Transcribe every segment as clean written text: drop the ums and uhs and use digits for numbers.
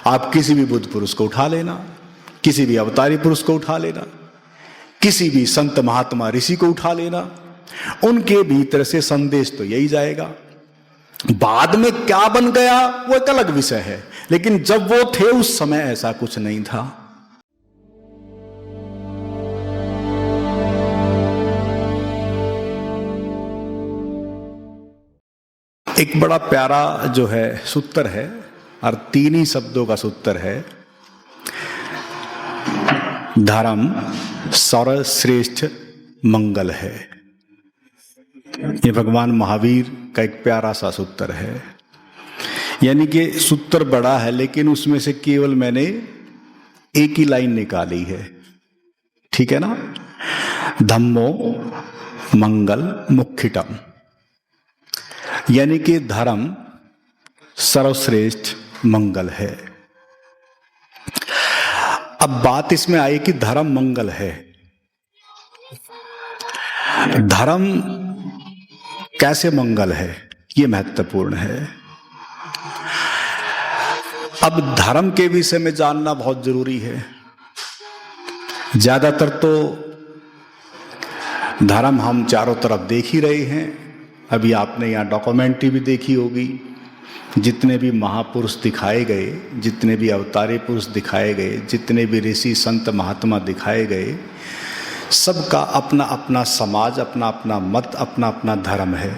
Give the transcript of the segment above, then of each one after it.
आप किसी भी बुद्ध पुरुष को उठा लेना, किसी भी अवतारी पुरुष को उठा लेना, किसी भी संत महात्मा ऋषि को उठा लेना, उनके भीतर से संदेश तो यही जाएगा। बाद में क्या बन गया वो एक अलग विषय है, लेकिन जब वो थे उस समय ऐसा कुछ नहीं था। एक बड़ा प्यारा जो है सूत्र है, और 3 ही शब्दों का सूत्र है, धर्म सर्वश्रेष्ठ मंगल है। ये भगवान महावीर का एक प्यारा सा सूत्र है। यानी कि सूत्र बड़ा है, लेकिन उसमें से केवल मैंने एक ही लाइन निकाली है, ठीक है ना। धम्मो मंगल मुख्यतम, यानी कि धर्म सर्वश्रेष्ठ मंगल है। अब बात इसमें आई कि धर्म मंगल है। धर्म कैसे मंगल है, यह महत्वपूर्ण है। अब धर्म के विषय में जानना बहुत जरूरी है। ज्यादातर तो धर्म हम चारों तरफ देख ही रहे हैं। अभी आपने यहाँ डॉक्यूमेंट्री भी देखी होगी। जितने भी महापुरुष दिखाए गए, जितने भी अवतारी पुरुष दिखाए गए, जितने भी ऋषि संत महात्मा दिखाए गए, सबका अपना अपना समाज, अपना अपना मत, अपना अपना धर्म है।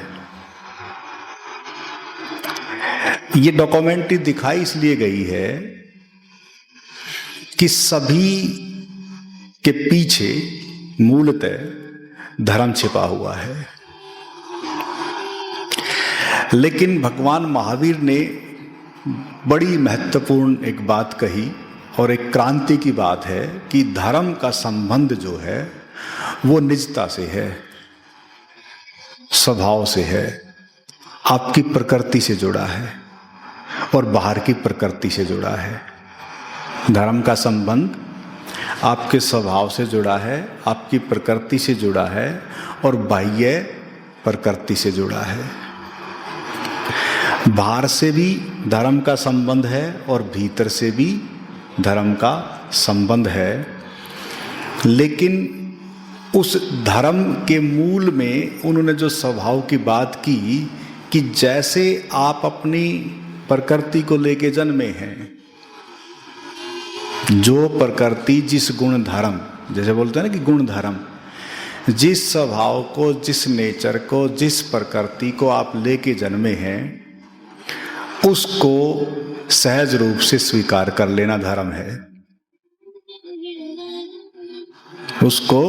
ये डॉक्यूमेंट्री दिखाई इसलिए गई है कि सभी के पीछे मूलतः धर्म छिपा हुआ है। लेकिन भगवान महावीर ने बड़ी महत्वपूर्ण एक बात कही, और एक क्रांति की बात है कि धर्म का संबंध जो है वो निजता से है, स्वभाव से है, आपकी प्रकृति से जुड़ा है और बाहर की प्रकृति से जुड़ा है। धर्म का संबंध आपके स्वभाव से जुड़ा है, आपकी प्रकृति से जुड़ा है और बाह्य प्रकृति से जुड़ा है। बाहर से भी धर्म का संबंध है और भीतर से भी धर्म का संबंध है। लेकिन उस धर्म के मूल में उन्होंने जो स्वभाव की बात की कि जैसे आप अपनी प्रकृति को लेके जन्मे हैं, जो प्रकृति जिस गुण धर्म, जैसे बोलते हैं ना कि गुण धर्म, जिस स्वभाव को, जिस नेचर को, जिस प्रकृति को आप लेके जन्मे हैं, उसको सहज रूप से स्वीकार कर लेना धर्म है। उसको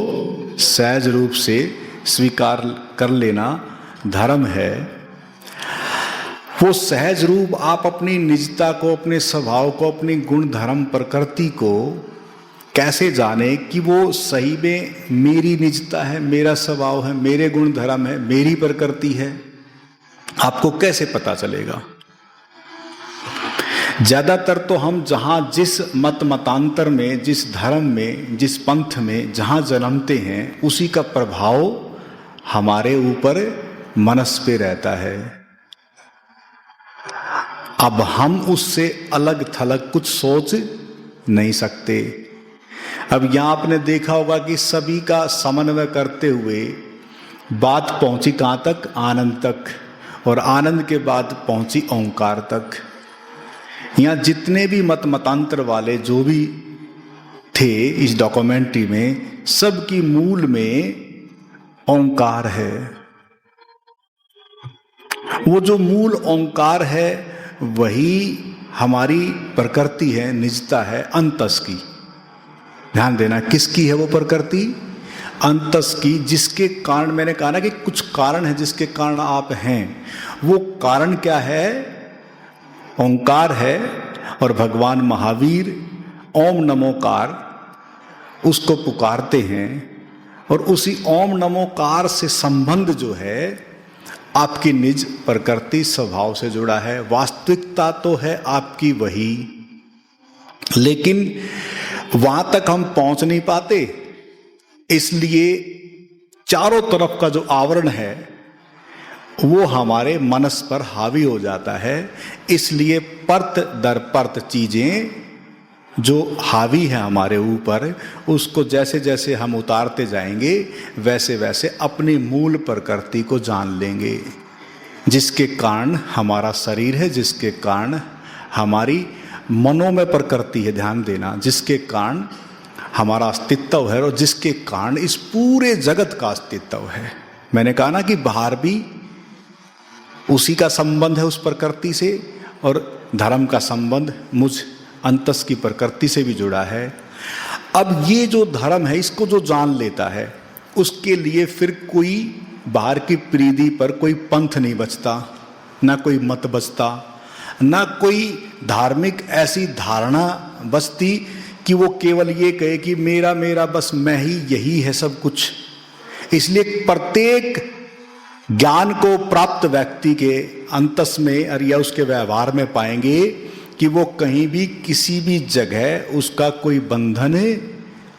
सहज रूप से स्वीकार कर लेना धर्म है। वो सहज रूप आप अपनी निजता को, अपने स्वभाव को, अपनी गुण धर्म प्रकृति को कैसे जाने कि वो सही में मेरी निजता है, मेरा स्वभाव है, मेरे गुण धर्म है, मेरी प्रकृति है, आपको कैसे पता चलेगा। ज्यादातर तो हम जहां जिस मत मतांतर में, जिस धर्म में, जिस पंथ में जहां जन्मते हैं, उसी का प्रभाव हमारे ऊपर मनस पे रहता है। अब हम उससे अलग थलग कुछ सोच नहीं सकते। अब यहां आपने देखा होगा कि सभी का समन्वय करते हुए बात पहुंची कहां तक, आनंद तक, और आनंद के बाद पहुंची ओंकार तक। यहाँ जितने भी मत मतांतर वाले जो भी थे इस डॉक्यूमेंट्री में, सबकी मूल में ओंकार है। वो जो मूल ओंकार है वही हमारी प्रकृति है, निजता है, अंतस की। ध्यान देना, किसकी है वो प्रकृति? अंतस की, जिसके कारण मैंने कहा ना कि कुछ कारण है जिसके कारण आप हैं। वो कारण क्या है? ओंकार है। और भगवान महावीर ओम नमोकार उसको पुकारते हैं, और उसी ओम नमोकार से संबंध जो है आपकी निज प्रकृति स्वभाव से जुड़ा है। वास्तविकता तो है आपकी वही, लेकिन वहां तक हम पहुंच नहीं पाते। इसलिए चारों तरफ का जो आवरण है वो हमारे मनस पर हावी हो जाता है। इसलिए परत दर परत चीज़ें जो हावी है हमारे ऊपर, उसको जैसे जैसे हम उतारते जाएंगे वैसे वैसे अपनी मूल प्रकृति को जान लेंगे, जिसके कारण हमारा शरीर है, जिसके कारण हमारी मनोमय प्रकृति है, ध्यान देना, जिसके कारण हमारा अस्तित्व है और जिसके कारण इस पूरे जगत का अस्तित्व है। मैंने कहा ना कि बाहर भी उसी का संबंध है उस प्रकृति से, और धर्म का संबंध मुझ अंतस की प्रकृति से भी जुड़ा है। अब ये जो धर्म है, इसको जो जान लेता है, उसके लिए फिर कोई बाहर की प्रीति पर कोई पंथ नहीं बचता, ना कोई मत बचता, ना कोई धार्मिक ऐसी धारणा बचती कि वो केवल ये कहे कि मेरा मेरा बस मैं ही, यही है सब कुछ। इसलिए प्रत्येक ज्ञान को प्राप्त व्यक्ति के अंतस में और या उसके व्यवहार में पाएंगे कि वो कहीं भी किसी भी जगह उसका कोई बंधन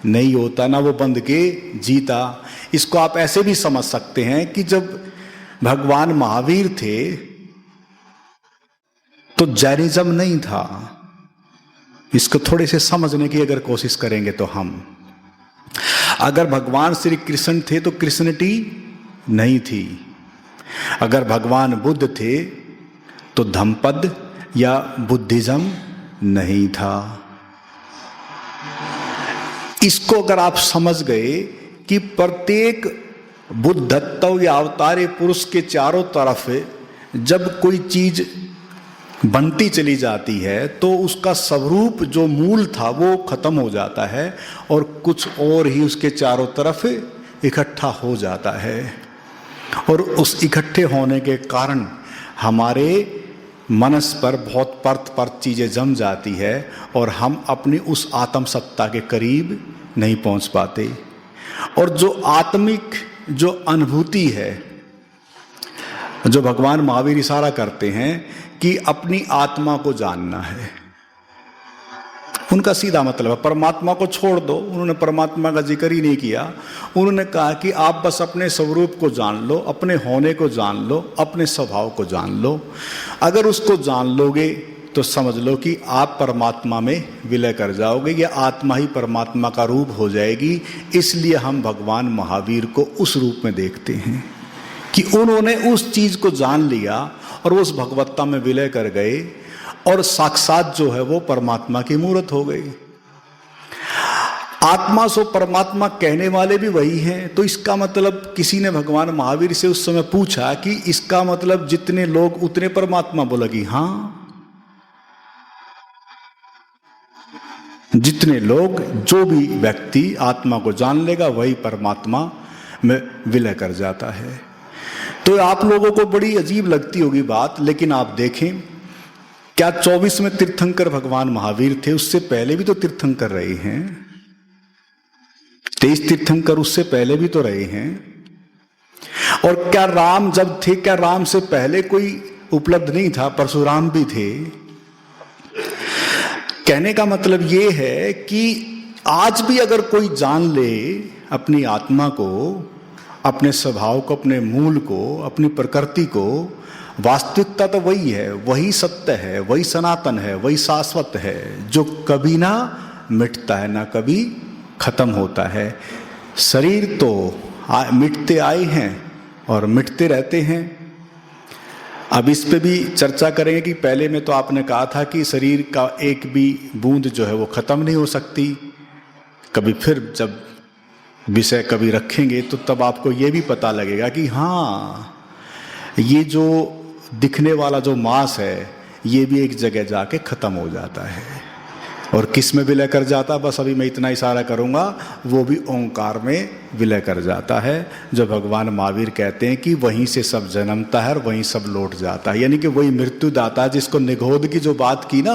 नहीं होता, ना वो बंध के जीता। इसको आप ऐसे भी समझ सकते हैं कि जब भगवान महावीर थे तो जैनिज्म नहीं था। इसको थोड़े से समझने की अगर कोशिश करेंगे तो हम, अगर भगवान श्री कृष्ण थे तो कृष्णटी नहीं थी, अगर भगवान बुद्ध थे तो धम्मपद या बुद्धिज्म नहीं था। इसको अगर आप समझ गए कि प्रत्येक बुद्धत्व या अवतारे पुरुष के चारों तरफ जब कोई चीज बनती चली जाती है तो उसका स्वरूप जो मूल था वो खत्म हो जाता है और कुछ और ही उसके चारों तरफ इकट्ठा हो जाता है, और उस इकट्ठे होने के कारण हमारे मनस पर बहुत परत चीज़ें जम जाती है और हम अपनी उस आत्म सत्ता के करीब नहीं पहुंच पाते। और जो आत्मिक जो अनुभूति है, जो भगवान महावीर इशारा करते हैं कि अपनी आत्मा को जानना है, उनका सीधा मतलब है परमात्मा को छोड़ दो। उन्होंने परमात्मा का जिक्र ही नहीं किया, उन्होंने कहा कि आप बस अपने स्वरूप को जान लो, अपने होने को जान लो, अपने स्वभाव को जान लो। अगर उसको जान लोगे तो समझ लो कि आप परमात्मा में विलय कर जाओगे, या आत्मा ही परमात्मा का रूप हो जाएगी। इसलिए हम भगवान महावीर को उस रूप में देखते हैं कि उन्होंने उस चीज को जान लिया और वो उस भगवत्ता में विलय कर गए और साक्षात जो है वो परमात्मा की मूर्त हो गई। आत्मा सो परमात्मा कहने वाले भी वही हैं। तो इसका मतलब किसी ने भगवान महावीर से उस समय पूछा कि इसका मतलब जितने लोग उतने परमात्मा? बोला कि हाँ, जितने लोग, जो भी व्यक्ति आत्मा को जान लेगा वही परमात्मा में विलय कर जाता है। तो आप लोगों को बड़ी अजीब लगती होगी बात, लेकिन आप देखें, क्या 24 में तीर्थंकर भगवान महावीर थे? उससे पहले भी तो तीर्थंकर रहे हैं। 23 तीर्थंकर उससे पहले भी तो रहे हैं। और क्या राम जब थे, क्या राम से पहले कोई उपलब्ध नहीं था? परशुराम भी थे। कहने का मतलब ये है कि आज भी अगर कोई जान ले अपनी आत्मा को, अपने स्वभाव को, अपने मूल को, अपनी प्रकृति को, वास्तविकता तो वही है, वही सत्य है, वही सनातन है, वही शाश्वत है, जो कभी ना मिटता है ना कभी खत्म होता है। शरीर तो मिटते आए हैं और मिटते रहते हैं। अब इस पे भी चर्चा करेंगे कि पहले में तो आपने कहा था कि शरीर का एक भी बूंद जो है वो खत्म नहीं हो सकती। कभी फिर जब विषय कभी रखेंगे तो तब आपको ये भी पता लगेगा कि हाँ, ये जो दिखने वाला जो मांस है ये भी एक जगह जाके खत्म हो जाता है। और किस में विलय कर जाता? बस अभी मैं इतना इशारा करूंगा, वो भी ओंकार में विलय कर जाता है, जो भगवान महावीर कहते हैं कि वहीं से सब जन्मता है और वहीं सब लौट जाता है। यानी कि वही मृत्यु दाता, जिसको निगोध की जो बात की ना,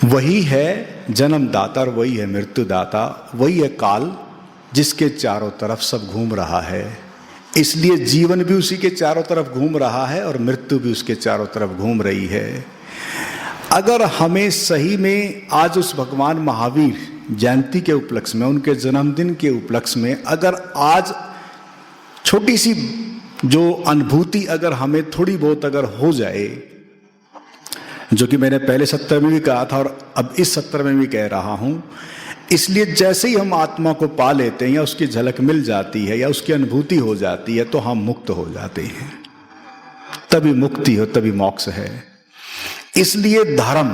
वही है जन्मदाता और वही है मृत्युदाता, वही है काल जिसके चारों तरफ सब घूम रहा है। इसलिए जीवन भी उसी के चारों तरफ घूम रहा है और मृत्यु भी उसके चारों तरफ घूम रही है। अगर हमें सही में आज उस भगवान महावीर जयंती के उपलक्ष्य में, उनके जन्मदिन के उपलक्ष्य में, अगर आज छोटी सी जो अनुभूति अगर हमें थोड़ी बहुत अगर हो जाए, जो कि मैंने पहले सत्र में भी कहा था और अब इस सत्र में भी कह रहा हूं, इसलिए जैसे ही हम आत्मा को पा लेते हैं या उसकी झलक मिल जाती है या उसकी अनुभूति हो जाती है तो हम मुक्त हो जाते हैं। तभी मुक्ति हो, तभी मोक्ष है। इसलिए धर्म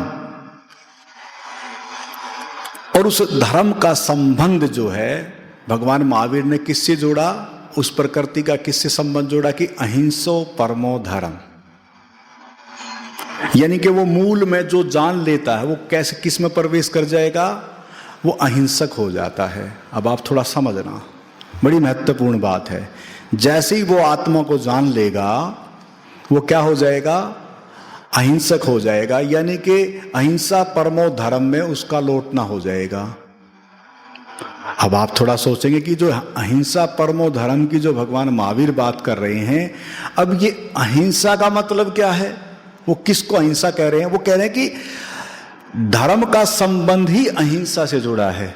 और उस धर्म का संबंध जो है भगवान महावीर ने किससे जोड़ा, उस प्रकृति का किससे संबंध जोड़ा कि अहिंसो परमो धर्म, यानी कि वो मूल में जो जान लेता है वो कैसे किस में प्रवेश कर जाएगा, वो अहिंसक हो जाता है। अब आप थोड़ा समझना, बड़ी महत्वपूर्ण बात है। जैसे ही वो आत्मा को जान लेगा वो क्या हो जाएगा, अहिंसक हो जाएगा, यानी कि अहिंसा परमो धर्म में उसका लौटना हो जाएगा। अब आप थोड़ा सोचेंगे कि जो अहिंसा परमो धर्म की जो भगवान महावीर बात कर रहे हैं, अब ये अहिंसा का मतलब क्या है, वो किसको अहिंसा कह रहे हैं? वो कह रहे हैं कि धर्म का संबंध ही अहिंसा से जुड़ा है।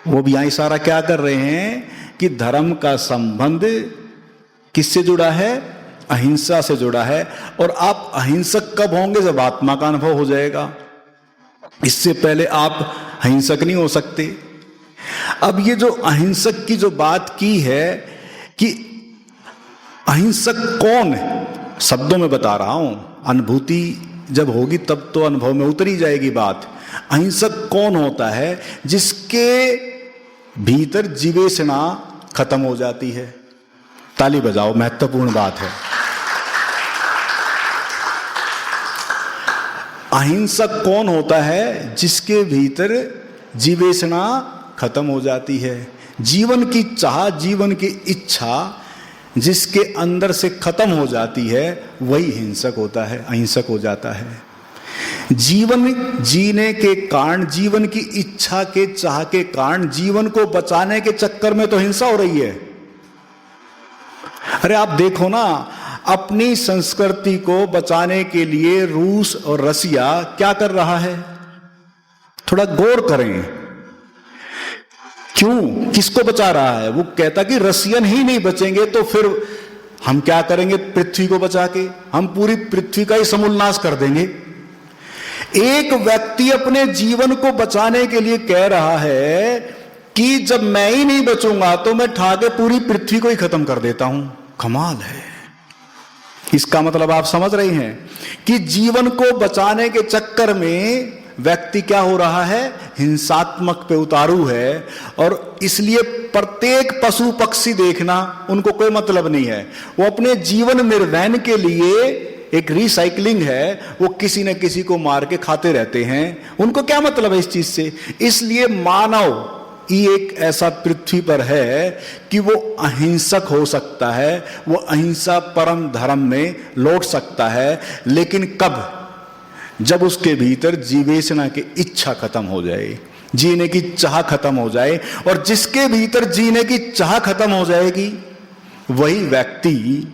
वो भी यहां इशारा क्या कर रहे हैं कि धर्म का संबंध किससे जुड़ा है, अहिंसा से जुड़ा है। और आप अहिंसक कब होंगे, जब आत्मा का अनुभव हो जाएगा। इससे पहले आप अहिंसक नहीं हो सकते। अब ये जो अहिंसक की जो बात की है कि अहिंसक कौन है, शब्दों में बता रहा हूं, अनुभूति जब होगी तब तो अनुभव में उतरी जाएगी बात। अहिंसक कौन होता है, जिसके भीतर जीवेषणा खत्म हो जाती है। ताली बजाओ, महत्वपूर्ण बात है। अहिंसक कौन होता है, जिसके भीतर जीवेषणा खत्म हो जाती है। जीवन की चाह, जीवन की इच्छा जिसके अंदर से खत्म हो जाती है, वही हिंसक होता है, अहिंसक हो जाता है। जीवन जीने के कारण, जीवन की इच्छा के चाह के कारण, जीवन को बचाने के चक्कर में तो हिंसा हो रही है। अरे आप देखो ना, अपनी संस्कृति को बचाने के लिए रूस और रसिया क्या कर रहा है, थोड़ा गौर करें। क्यों, किसको बचा रहा है? वो कहता कि रसियन ही नहीं बचेंगे तो फिर हम क्या करेंगे, पृथ्वी को बचा के हम पूरी पृथ्वी का ही समूलनाश कर देंगे। एक व्यक्ति अपने जीवन को बचाने के लिए कह रहा है कि जब मैं ही नहीं बचूंगा तो मैं ठाके पूरी पृथ्वी को ही खत्म कर देता हूं। कमाल है। इसका मतलब आप समझ रहे हैं कि जीवन को बचाने के चक्कर में व्यक्ति क्या हो रहा है, हिंसात्मक पे उतारू है। और इसलिए प्रत्येक पशु पक्षी देखना उनको कोई मतलब नहीं है। वो अपने जीवन निर्वहन के लिए एक रिसाइकलिंग है, वो किसी न किसी को मार के खाते रहते हैं। उनको क्या मतलब है इस चीज से? इसलिए मानव ये एक ऐसा पृथ्वी पर है कि वो अहिंसक हो सकता है, वो अहिंसा परम धर्म में लौट सकता है। लेकिन कब? जब उसके भीतर जीवेषणा की इच्छा खत्म हो जाए, जीने की चाह खत्म हो जाए। और जिसके भीतर जीने की चाह खत्म हो जाएगी वही व्यक्ति,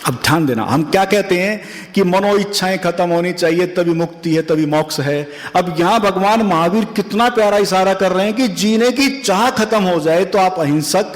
अब ध्यान देना, हम क्या कहते हैं कि मनो इच्छाएं खत्म होनी चाहिए, तभी मुक्ति है, तभी मोक्ष है। अब यहां भगवान महावीर कितना प्यारा इशारा कर रहे हैं कि जीने की चाह खत्म हो जाए तो आप अहिंसक,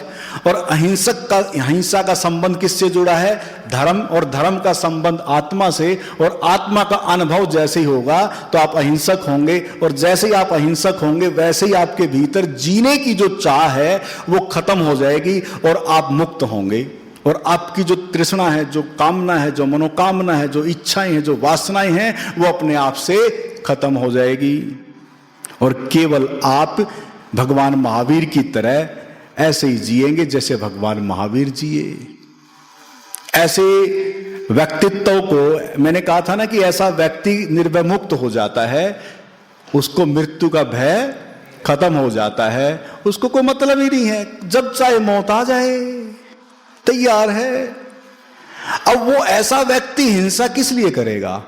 और अहिंसक का, अहिंसा का संबंध किससे जुड़ा है, धर्म, और धर्म का संबंध आत्मा से। और आत्मा का अनुभव जैसे ही होगा तो आप अहिंसक होंगे। और जैसे ही आप अहिंसक होंगे वैसे ही आपके भीतर जीने की जो चाह है वो खत्म हो जाएगी और आप मुक्त होंगे। और आपकी जो तृष्णा है, जो कामना है, जो मनोकामना है, जो इच्छाएं हैं, जो वासनाएं हैं, वो अपने आप से खत्म हो जाएगी। और केवल आप भगवान महावीर की तरह ऐसे ही जिएंगे जैसे भगवान महावीर जिए। ऐसे व्यक्तित्व को, मैंने कहा था ना कि ऐसा व्यक्ति निर्भय मुक्त हो जाता है, उसको मृत्यु का भय खत्म हो जाता है, उसको कोई मतलब ही नहीं है, जब चाहे मौत आ जाए तैयार है। अब वो ऐसा व्यक्ति हिंसा किस लिए करेगा?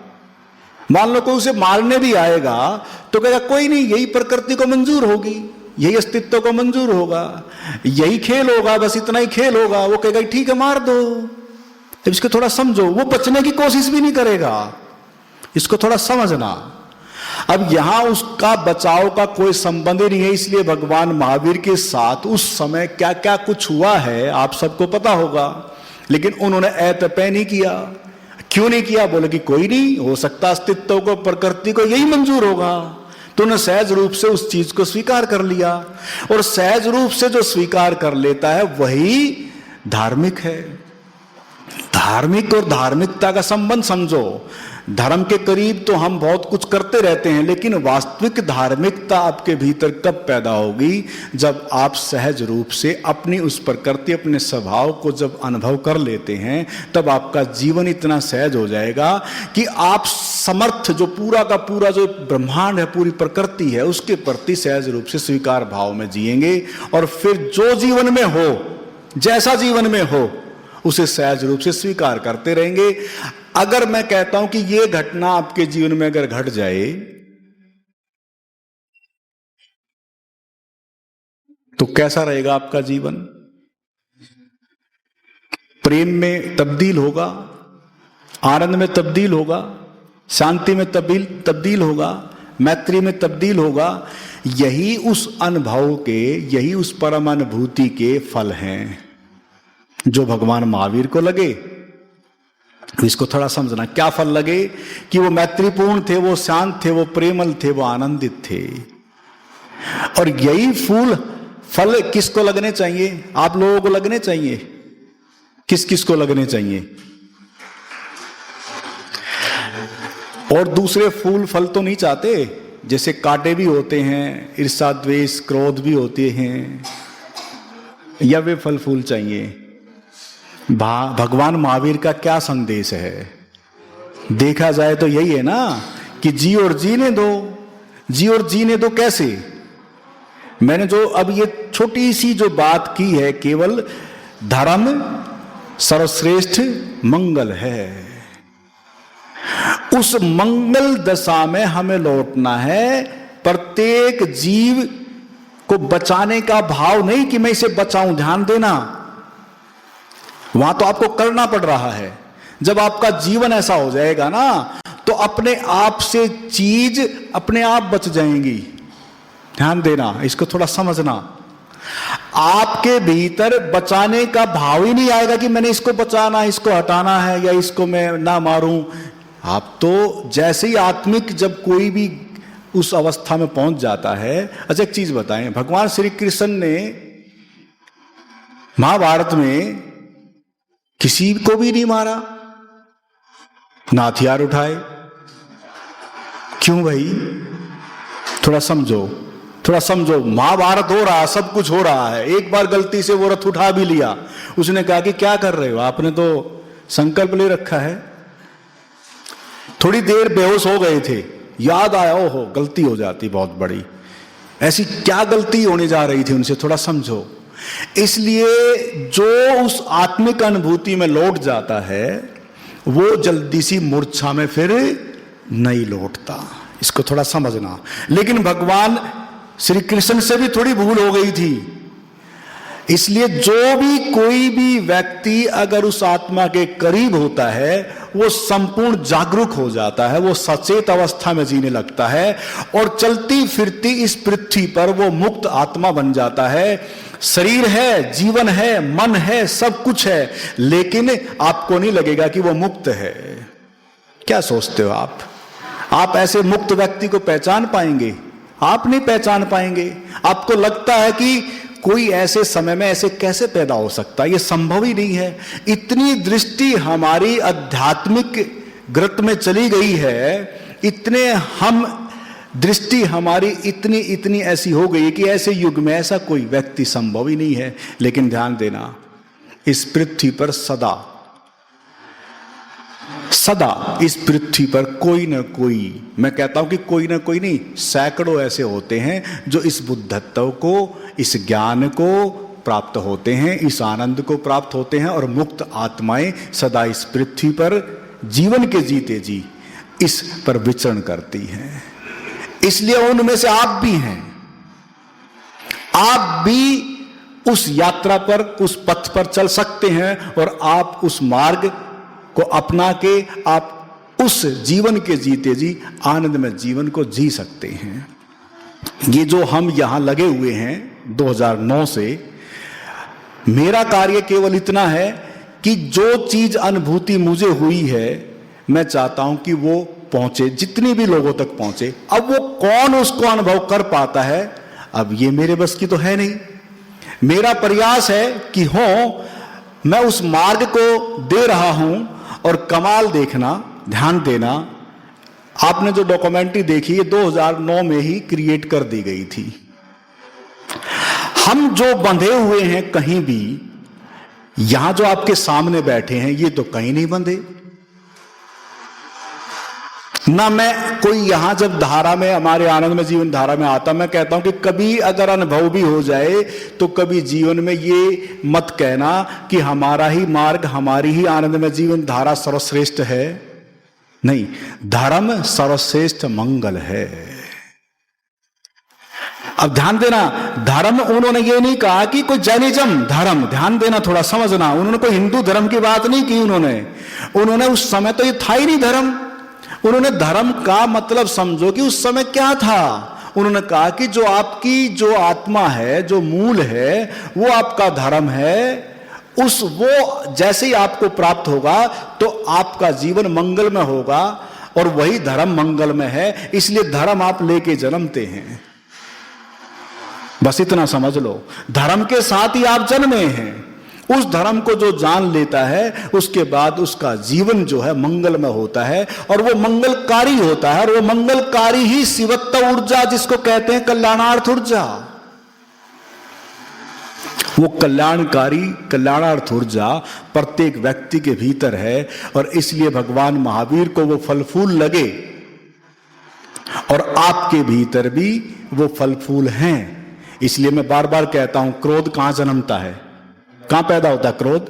मान लो कोई उसे मारने भी आएगा तो कहेगा कोई नहीं, यही प्रकृति को मंजूर होगी, यही अस्तित्व को मंजूर होगा, यही खेल होगा, बस इतना ही खेल होगा। वो कहेगा ठीक है मार दो। इसको थोड़ा समझो, वो बचने की कोशिश भी नहीं करेगा, इसको थोड़ा समझना। अब यहां उसका बचाव का कोई संबंध ही नहीं है। इसलिए भगवान महावीर के साथ उस समय क्या क्या कुछ हुआ है आप सबको पता होगा। लेकिन उन्होंने ऐतपय नहीं किया। क्यों नहीं किया? बोले कि कोई नहीं, हो सकता अस्तित्व को, प्रकृति को यही मंजूर होगा। तो उन्होंने सहज रूप से उस चीज को स्वीकार कर लिया, और सहज रूप से जो स्वीकार कर लेता है वही धार्मिक है। धार्मिक और धार्मिकता का संबंध समझो। धर्म के करीब तो हम बहुत कुछ करते रहते हैं, लेकिन वास्तविक धार्मिकता आपके भीतर कब पैदा होगी? जब आप सहज रूप से अपनी उस प्रकृति, अपने स्वभाव को जब अनुभव कर लेते हैं, तब आपका जीवन इतना सहज हो जाएगा कि आप समर्थ, जो पूरा का पूरा जो ब्रह्मांड है, पूरी प्रकृति है, उसके प्रति सहज रूप से स्वीकार भाव में जिएंगे। और फिर जो जीवन में हो, जैसा जीवन में हो, उसे सहज रूप से स्वीकार करते रहेंगे। अगर मैं कहता हूं कि यह घटना आपके जीवन में अगर घट जाए, तो कैसा रहेगा आपका जीवन? प्रेम में तब्दील होगा, आनंद में तब्दील होगा, शांति में तब्दील होगा, मैत्री में तब्दील होगा। यही उस अनुभव के, यही उस परम अनुभूति के फल हैं जो भगवान महावीर को लगे। इसको थोड़ा समझना, क्या फल लगे? कि वो मैत्रीपूर्ण थे, वो शांत थे, वो प्रेमल थे, वो आनंदित थे। और यही फल किसको लगने चाहिए? आप लोगों को लगने चाहिए। किस किस को लगने चाहिए? और दूसरे फल तो नहीं चाहते? जैसे कांटे भी होते हैं, ईर्ष्या, द्वेष, क्रोध भी होते हैं, या वे फूल चाहिए? भगवान महावीर का क्या संदेश है? देखा जाए तो यही है ना कि जी और जीने दो। जी और जीने दो कैसे? मैंने जो अब ये छोटी सी जो बात की है, केवल धर्म सर्वश्रेष्ठ मंगल है। उस मंगल दशा में हमें लौटना है। प्रत्येक जीव को बचाने का भाव नहीं कि मैं इसे बचाऊं, ध्यान देना, वहां तो आपको करना पड़ रहा है। जब आपका जीवन ऐसा हो जाएगा ना, तो अपने आप से चीज अपने आप बच जाएंगी। ध्यान देना, इसको थोड़ा समझना। आपके भीतर बचाने का भाव ही नहीं आएगा कि मैंने इसको बचाना, इसको हटाना है, या इसको मैं ना मारूं। आप तो जैसे ही आत्मिक जब कोई भी उस अवस्था में पहुंच जाता है। अच्छा एक चीज बताएं, भगवान श्री कृष्ण ने महाभारत में किसी को भी नहीं मारा, ना हथियार उठाए। क्यों भाई? थोड़ा समझो, थोड़ा समझो। महाभारत हो रहा है, सब कुछ हो रहा है, एक बार गलती से वो रथ उठा भी लिया, उसने कहा कि क्या कर रहे हो, आपने तो संकल्प ले रखा है। थोड़ी देर बेहोश हो गए थे, याद आया, ओहो गलती हो जाती बहुत बड़ी। ऐसी क्या गलती होने जा रही थी उनसे, थोड़ा समझो। इसलिए जो उस आत्मिक अनुभूति में लौट जाता है, वो जल्दी सी मूर्छा में फिर नहीं लौटता। इसको थोड़ा समझना। लेकिन भगवान श्री कृष्ण से भी थोड़ी भूल हो गई थी। इसलिए जो भी कोई भी व्यक्ति अगर उस आत्मा के करीब होता है, वो संपूर्ण जागरूक हो जाता है, वो सचेत अवस्था में जीने लगता है, और चलती फिरती इस पृथ्वी पर वो मुक्त आत्मा बन जाता है। शरीर है, जीवन है, मन है, सब कुछ है, लेकिन आपको नहीं लगेगा कि वो मुक्त है। क्या सोचते हो आप? आप ऐसे मुक्त व्यक्ति को पहचान पाएंगे? आप नहीं पहचान पाएंगे। आपको लगता है कि कोई ऐसे समय में ऐसे कैसे पैदा हो सकता है, ये संभव ही नहीं है। इतनी दृष्टि हमारी आध्यात्मिक ग्रत में चली गई है, इतने हम दृष्टि हमारी इतनी ऐसी हो गई कि ऐसे युग में ऐसा कोई व्यक्ति संभव ही नहीं है। लेकिन ध्यान देना, इस पृथ्वी पर सदा इस पृथ्वी पर कोई ना कोई, मैं कहता हूं कि कोई ना कोई नहीं, सैकड़ों ऐसे होते हैं जो इस बुद्धत्व को, इस ज्ञान को प्राप्त होते हैं, इस आनंद को प्राप्त होते हैं, और मुक्त आत्माएं सदा इस पृथ्वी पर जीवन के जीते जी इस पर विचरण करती हैं। इसलिए उनमें से आप भी हैं। आप भी उस यात्रा पर, उस पथ पर चल सकते हैं, और आप उस मार्ग को अपना के आप उस जीवन के जीते जी आनंद में जीवन को जी सकते हैं। ये जो हम यहां लगे हुए हैं 2009 से, मेरा कार्य केवल इतना है कि जो चीज अनुभूति मुझे हुई है मैं चाहता हूं कि वो पहुंचे, जितनी भी लोगों तक पहुंचे। अब वो कौन उसको अनुभव कर पाता है, अब ये मेरे बस की तो है नहीं। मेरा प्रयास है कि हो मैं उस मार्ग को दे रहा हूं। और कमाल देखना, ध्यान देना, आपने जो डॉक्यूमेंट्री देखी ये 2009 में ही क्रिएट कर दी गई थी। हम जो बंधे हुए हैं कहीं भी, यहां जो आपके सामने बैठे हैं ये तो कहीं नहीं बंधे ना। मैं कोई यहां जब धारा में, हमारे आनंद में जीवन धारा में आता, मैं कहता हूं कि कभी अगर अनुभव भी हो जाए तो कभी जीवन में ये मत कहना कि हमारा ही मार्ग, हमारी ही आनंद में जीवन धारा सर्वश्रेष्ठ है। नहीं, धर्म सर्वश्रेष्ठ मंगल है। अब ध्यान देना, धर्म उन्होंने ये नहीं कहा कि कोई जैनिज्म धर्म, ध्यान देना, थोड़ा समझना, उन्होंने कोई हिंदू धर्म की बात नहीं की। उन्होंने उस समय तो ये था ही नहीं धर्म। उन्होंने धर्म का मतलब समझो कि उस समय क्या था। उन्होंने कहा कि जो आपकी जो आत्मा है, जो मूल है, वो आपका धर्म है। वो जैसे ही आपको प्राप्त होगा तो आपका जीवन मंगलमय होगा, और वही धर्म मंगलमय है, इसलिए धर्म आप लेके जन्मते हैं। बस इतना समझ लो, धर्म के साथ ही आप जन्मे हैं। उस धर्म को जो जान लेता है उसके बाद उसका जीवन जो है मंगलमय होता है, और वो मंगलकारी होता है। और वो मंगलकारी ही शिवत्व ऊर्जा, जिसको कहते हैं कल्याणार्थ ऊर्जा, वो कल्याणार्थ ऊर्जा प्रत्येक व्यक्ति के भीतर है। और इसलिए भगवान महावीर को वो फल फूल लगे, और आपके भीतर भी वो फल फूल हैं। इसलिए मैं बार बार कहता हूं, क्रोध कहां जन्मता है, कहां पैदा होता है क्रोध?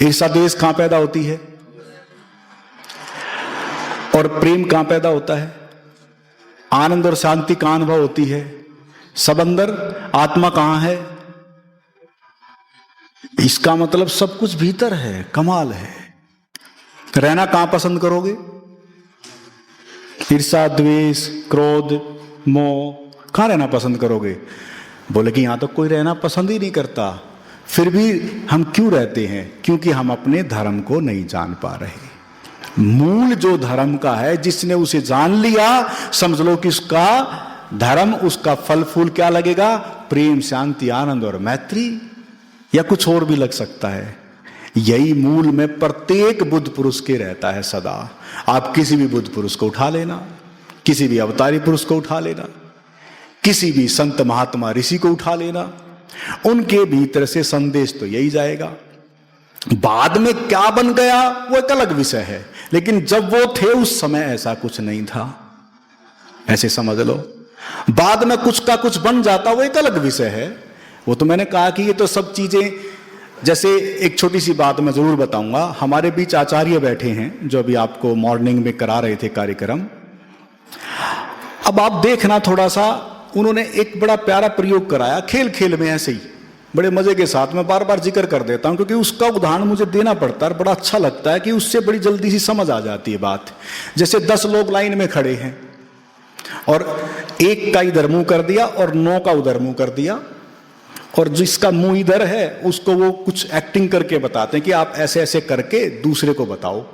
ईर्ष्या द्वेष कहां पैदा होती है? और प्रेम कहां पैदा होता है? आनंद और शांति कहां अनुभव होती है? सब अंदर। आत्मा कहां है? इसका मतलब सब कुछ भीतर है। कमाल है। रहना कहां पसंद करोगे? ईर्ष्या द्वेष क्रोध मोह कहां रहना पसंद करोगे? बोले कि यहां तो कोई रहना पसंद ही नहीं करता। फिर भी हम क्यों रहते हैं? क्योंकि हम अपने धर्म को नहीं जान पा रहे। मूल जो धर्म का है, जिसने उसे जान लिया, समझ लो कि उसका धर्म, उसका फल फूल क्या लगेगा? प्रेम, शांति, आनंद और मैत्री, या कुछ और भी लग सकता है। यही मूल में प्रत्येक बुद्ध पुरुष के रहता है सदा। आप किसी भी बुद्ध पुरुष को उठा लेना, किसी भी अवतारी पुरुष को उठा लेना, किसी भी संत महात्मा ऋषि को उठा लेना, उनके भीतर से संदेश तो यही जाएगा। बाद में क्या बन गया वो एक अलग विषय है, लेकिन जब वो थे उस समय ऐसा कुछ नहीं था, ऐसे समझ लो। बाद में कुछ का कुछ बन जाता वो एक अलग विषय है। वो तो मैंने कहा कि ये तो सब चीजें, जैसे एक छोटी सी बात मैं जरूर बताऊंगा। हमारे बीच आचार्य बैठे हैं जो अभी आपको मॉर्निंग में करा रहे थे कार्यक्रम। अब आप देखना थोड़ा सा, उन्होंने एक बड़ा प्यारा प्रयोग कराया खेल खेल में, ऐसे ही बड़े मजे के साथ। मैं बार बार जिक्र कर देता हूं क्योंकि उसका उदाहरण मुझे देना पड़ता है, बड़ा अच्छा लगता है कि उससे बड़ी जल्दी सी समझ आ जाती है बात। जैसे 10 लोग लाइन में खड़े हैं और एक का इधर मुंह कर दिया और 9 का उधर मुंह कर दिया, और जिसका मुंह इधर है उसको वो कुछ एक्टिंग करके बताते हैं कि आप ऐसे ऐसे करके दूसरे को बताओ,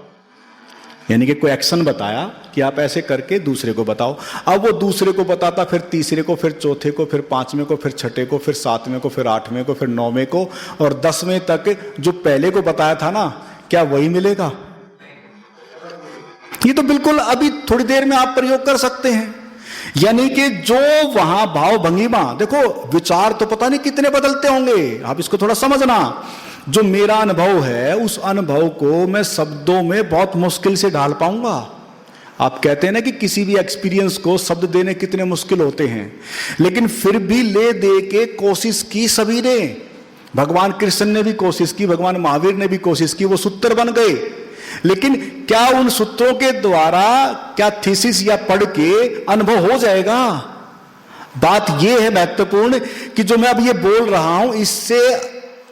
यानी कि कोई एक्शन बताया कि आप ऐसे करके दूसरे को बताओ। अब वो दूसरे को बताता, फिर तीसरे को, फिर चौथे को, फिर 5वें को, फिर 6ठे को, फिर 7वें को, फिर 8वें को, फिर 9वें को, और 10वें तक जो पहले को बताया था ना, क्या वही मिलेगा? ये तो बिल्कुल अभी थोड़ी देर में आप प्रयोग कर सकते हैं। यानी कि जो वहां भाव भंगिमा, देखो विचार तो पता नहीं कितने बदलते होंगे, आप इसको थोड़ा समझना। जो मेरा अनुभव है उस अनुभव को मैं शब्दों में बहुत मुश्किल से ढाल पाऊंगा। आप कहते हैं ना कि किसी भी एक्सपीरियंस को शब्द देने कितने मुश्किल होते हैं, लेकिन फिर भी ले दे के कोशिश की सभी ने। भगवान कृष्ण ने भी कोशिश की, भगवान महावीर ने भी कोशिश की, वो सूत्र बन गए। लेकिन क्या उन सूत्रों के द्वारा क्या थीसिस या पढ़ के अनुभव हो जाएगा? बात यह है महत्वपूर्ण कि जो मैं अब ये बोल रहा हूं इससे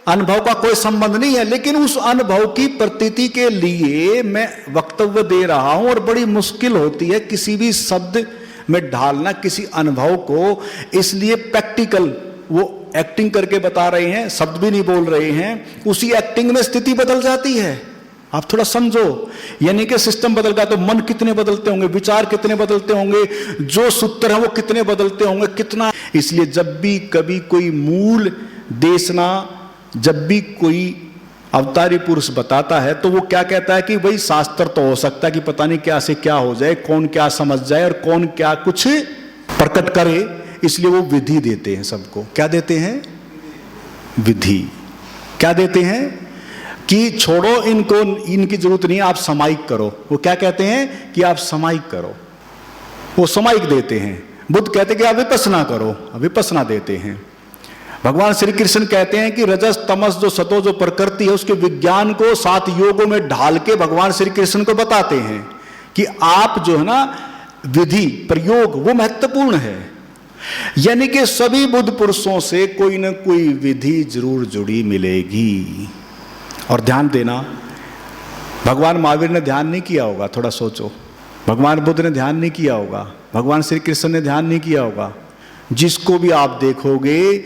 अनुभव का कोई संबंध नहीं है, लेकिन उस अनुभव की प्रतीति के लिए मैं वक्तव्य दे रहा हूं, और बड़ी मुश्किल होती है किसी भी शब्द में ढालना किसी अनुभव को। इसलिए प्रैक्टिकल वो एक्टिंग करके बता रहे हैं, शब्द भी नहीं बोल रहे हैं, उसी एक्टिंग में स्थिति बदल जाती है। आप थोड़ा समझो, यानी कि सिस्टम बदल गया तो मन कितने बदलते होंगे, विचार कितने बदलते होंगे, जो सूत्र है वो कितने बदलते होंगे, कितना। इसलिए जब भी कभी कोई मूल देशना, जब भी कोई अवतारी पुरुष बताता है तो वो क्या कहता है कि भाई शास्त्र तो हो सकता है कि पता नहीं क्या से क्या हो जाए, कौन क्या समझ जाए और कौन क्या कुछ प्रकट करे, इसलिए वो विधि देते हैं सबको। क्या देते हैं? विधि। क्या देते हैं? कि छोड़ो इनको, इनकी जरूरत नहीं है, आप समायिक करो। वो क्या कहते हैं? कि आप समायिक करो, वो समायिक देते हैं। बुद्ध कहते हैं कि आप विपස්සना करो, विपස්සना देते हैं। भगवान श्री कृष्ण कहते हैं कि रजस तमस जो सतो जो प्रकृति है उसके विज्ञान को 7 योगों में ढाल के भगवान श्री कृष्ण को बताते हैं कि आप जो है ना विधि प्रयोग वो महत्वपूर्ण है। यानी कि सभी बुद्ध पुरुषों से कोई ना कोई विधि जरूर जुड़ी मिलेगी। और ध्यान देना, भगवान महावीर ने ध्यान नहीं किया होगा, थोड़ा सोचो। भगवान बुद्ध ने ध्यान नहीं किया होगा, भगवान श्री कृष्ण ने ध्यान नहीं किया होगा। जिसको भी आप देखोगे,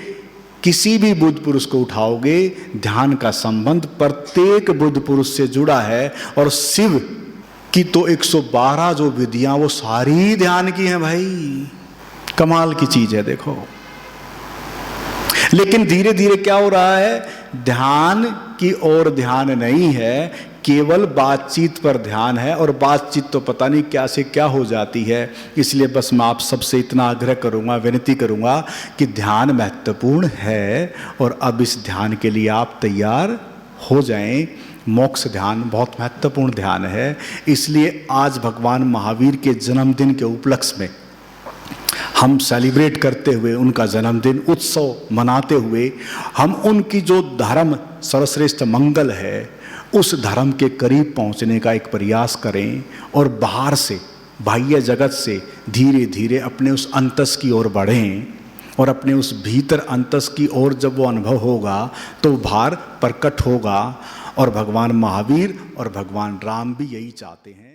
किसी भी बुद्ध पुरुष को उठाओगे, ध्यान का संबंध प्रत्येक बुद्ध पुरुष से जुड़ा है। और शिव की तो 112 जो विधियां वो सारी ध्यान की हैं भाई, कमाल की चीज है देखो। लेकिन धीरे धीरे क्या हो रहा है, ध्यान की ओर ध्यान नहीं है, केवल बातचीत पर ध्यान है। और बातचीत तो पता नहीं क्या से क्या हो जाती है। इसलिए बस मैं आप सबसे इतना आग्रह करूंगा, विनती करूंगा कि ध्यान महत्वपूर्ण है और अब इस ध्यान के लिए आप तैयार हो जाएं। मोक्ष ध्यान बहुत महत्वपूर्ण ध्यान है। इसलिए आज भगवान महावीर के जन्मदिन के उपलक्ष्य में हम सेलिब्रेट करते हुए, उनका जन्मदिन उत्सव मनाते हुए, हम उनकी जो धर्म सर्वश्रेष्ठ मंगल है उस धर्म के करीब पहुंचने का एक प्रयास करें। और बाहर से, बाह्य जगत से धीरे धीरे अपने उस अंतस की ओर बढ़ें। और अपने उस भीतर अंतस की ओर जब वो अनुभव होगा तो भार प्रकट होगा। और भगवान महावीर और भगवान राम भी यही चाहते हैं।